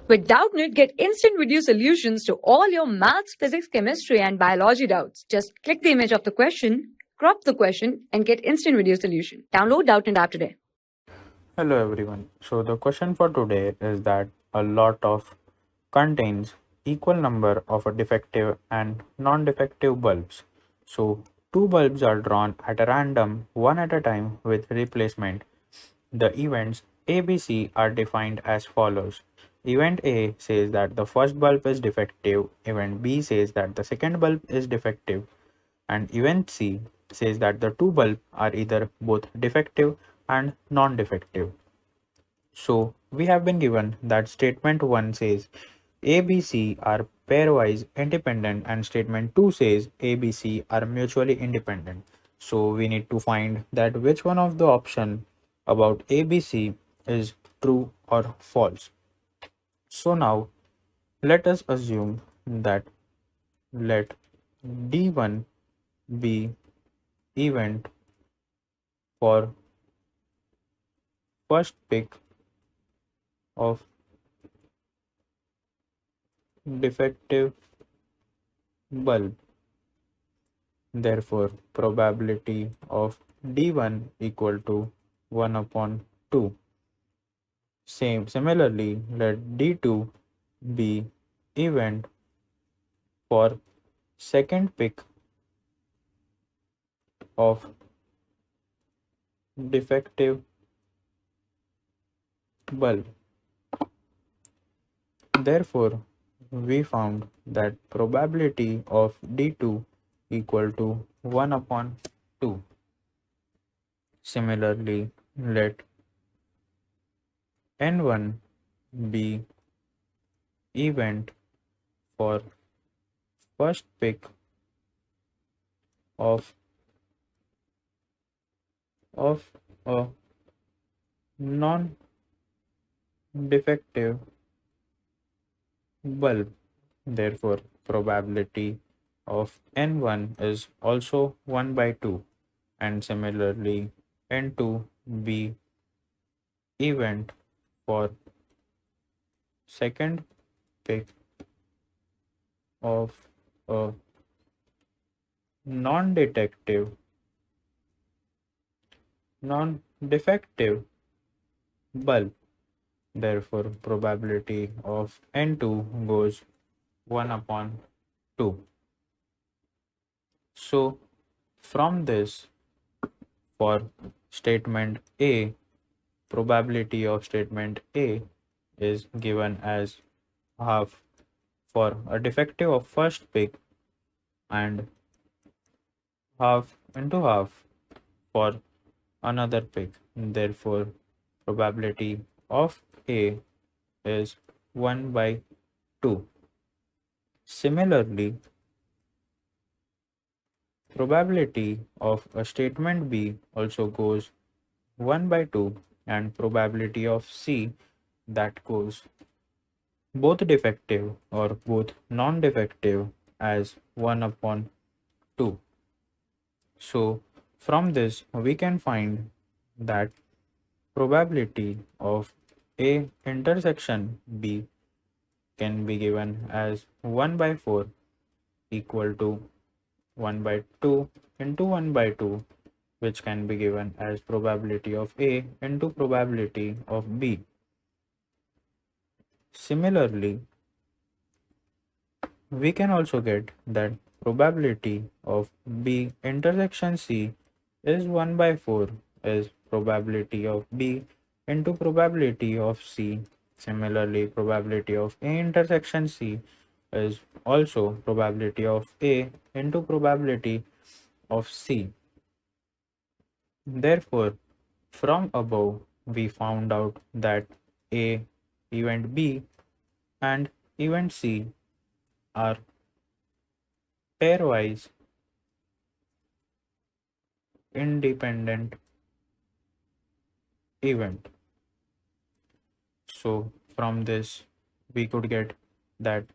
With Doubtnut, get instant video solutions to all your maths, physics, chemistry, and biology doubts. Just click the image of the question, crop the question, and get instant video solution. Download Doubtnut app today. Hello everyone. So the question for today is that a lot of contains equal number of a defective and non-defective bulbs. So two bulbs are drawn at a random one at a time with replacement. The events ABC are defined as follows. Event A says that the first bulb is defective, event B says that the second bulb is defective, and event C says that the two bulbs are either both defective and non-defective. So we have been given that statement 1 says ABC are pairwise independent and statement 2 says ABC are mutually independent. So we need to find that which one of the option about ABC is true or false. So now let us assume that let D1 be event for first pick of defective bulb. Therefore, probability of D1 equal to 1 upon 2. Similarly, let D2 be event for second pick of defective bulb. Therefore, we found that probability of D2 equal to 1 upon 2. Similarly, let N1 be event for first pick of a non-defective bulb. Therefore, probability of N1 is also 1 by 2, and similarly N2 be event for second pick of a non-defective bulb. Therefore, probability of N2 goes 1 upon 2. So, from this, for statement A, probability of statement A is given as half for a defective of first pick and half into half for another pick. Therefore, probability of A is 1 by 2. Similarly, probability of a statement B also goes 1 by 2, and probability of C that goes both defective or both non-defective as 1 upon 2. So from this we can find that probability of A intersection B can be given as 1 by 4 equal to 1 by 2 into 1 by 2, which can be given as probability of A into probability of B. Similarly, we can also get that probability of B intersection C is 1 by 4 is probability of B into probability of C. Similarly, probability of A intersection C is also probability of A into probability of C. Therefore, from above, we found out that A, event B, and event C are pairwise independent event. So, from this, we could get that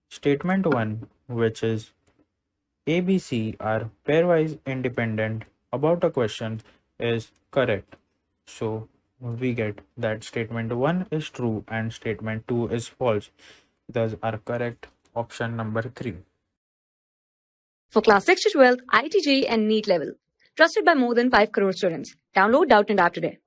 statement 1, which is ABC are pairwise independent about a question, is correct. So, we get that statement 1 is true and statement 2 is false. Thus, our correct option number 3. For class 6 to 12, IIT JEE and NEET level. Trusted by more than 5 crore students. Download Doubtnut app today.